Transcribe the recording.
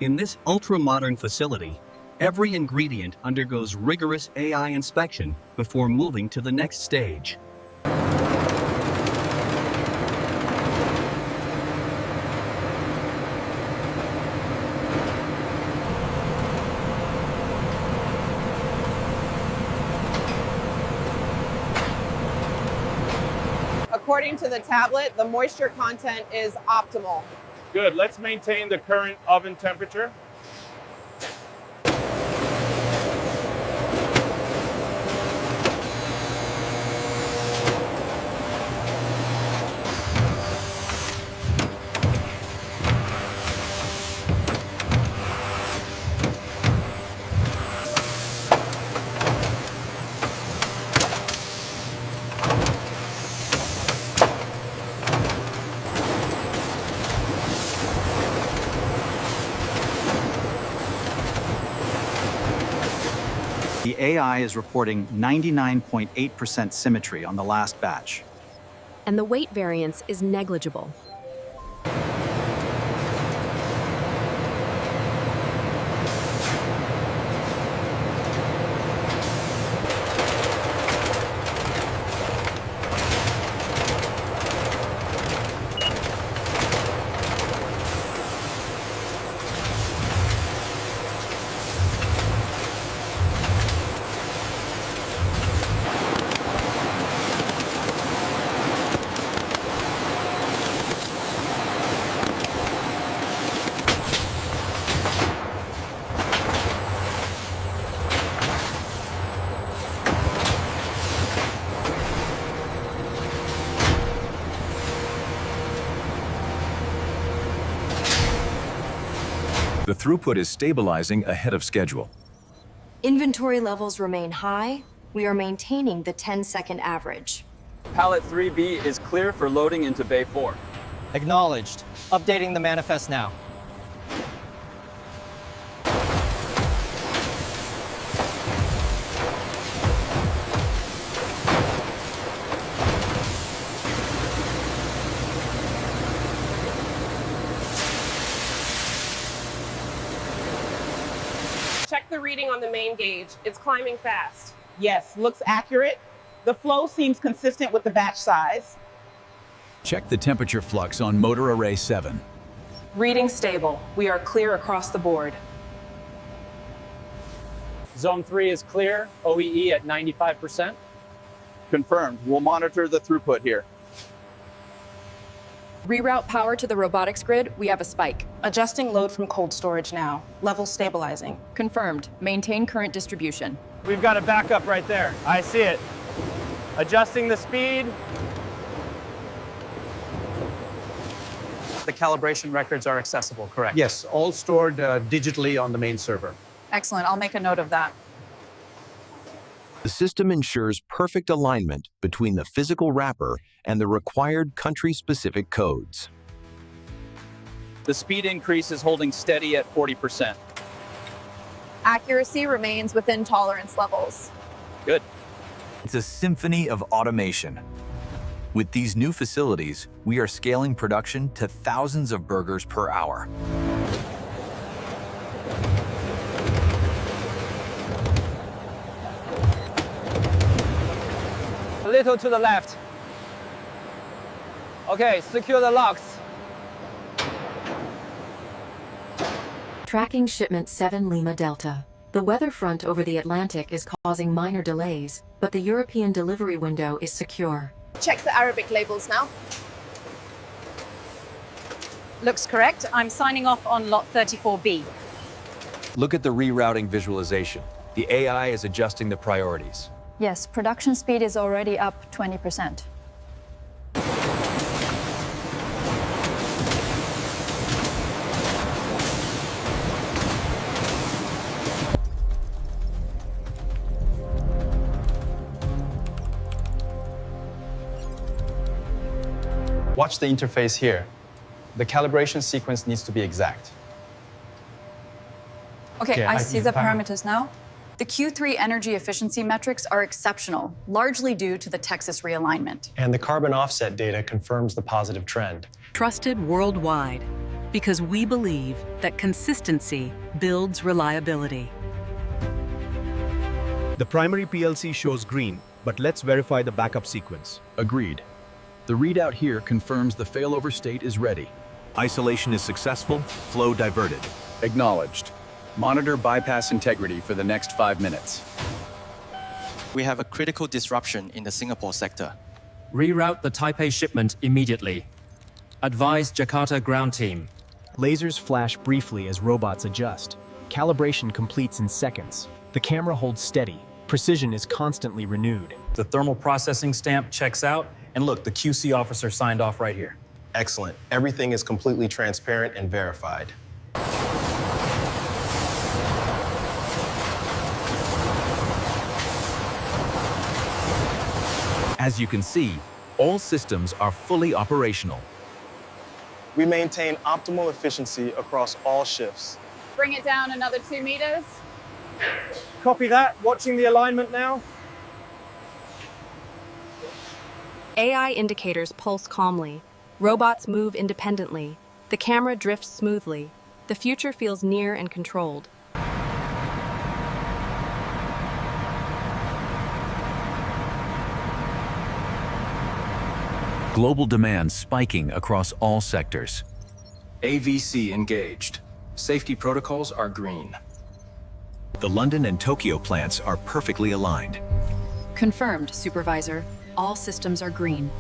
In this ultra-modern facility, every ingredient undergoes rigorous AI inspection before moving to the next stage. According to the tablet, the moisture content is optimal. Good, let's maintain the current oven temperature. The AI is reporting 99.8% symmetry on the last batch. And the weight variance is negligible. The throughput is stabilizing ahead of schedule. Inventory levels remain high. We are maintaining the 10-second average. Pallet 3B is clear for loading into Bay 4. Acknowledged. Updating the manifest now. Check the reading on the main gauge. It's climbing fast. Yes, looks accurate. The flow seems consistent with the batch size. Check the temperature flux on motor array 7. Reading stable. We are clear across the board. Zone 3 is clear, OEE at 95%. Confirmed. We'll monitor the throughput here. Reroute power to the robotics grid. We have a spike. Adjusting load from cold storage now. Level stabilizing. Confirmed. Maintain current distribution. We've got a backup right there. I see it. Adjusting the speed. The calibration records are accessible, correct? Yes, all stored digitally on the main server. Excellent. I'll make a note of that. The system ensures perfect alignment between the physical wrapper and the required country-specific codes. The speed increase is holding steady at 40%. Accuracy remains within tolerance levels. Good. It's a symphony of automation. With these new facilities, we are scaling production to thousands of burgers per hour. A little to the left. Okay, secure the locks. Tracking shipment 7 Lima Delta. The weather front over the Atlantic is causing minor delays, but the European delivery window is secure. Check the Arabic labels now. Looks correct. I'm signing off on lot 34B. Look at the rerouting visualization. The AI is adjusting the priorities. Yes, production speed is already up 20%. Watch the interface here. The calibration sequence needs to be exact. Okay, I see the parameters now. The Q3 energy efficiency metrics are exceptional, largely due to the Texas realignment. And the carbon offset data confirms the positive trend. Trusted worldwide. because we believe that consistency builds reliability. The primary PLC shows green, but let's verify the backup sequence. Agreed. The readout here confirms the failover state is ready. Isolation is successful, flow diverted. Acknowledged. Monitor bypass integrity for the next 5 minutes. We have a critical disruption in the Singapore sector. Reroute the Taipei shipment immediately. Advise Jakarta ground team. Lasers flash briefly as robots adjust. Calibration completes in seconds. The camera holds steady. Precision is constantly renewed. The thermal processing stamp checks out, and look, the QC officer signed off right here. Excellent. Everything is completely transparent and verified. As you can see, all systems are fully operational. We maintain optimal efficiency across all shifts. Bring it down another 2 meters. Copy that. Watching the alignment now. AI indicators pulse calmly. Robots move independently. The camera drifts smoothly. The future feels near and controlled. Global demand spiking across all sectors. AVC engaged. Safety protocols are green. The London and Tokyo plants are perfectly aligned. Confirmed, Supervisor. All systems are green.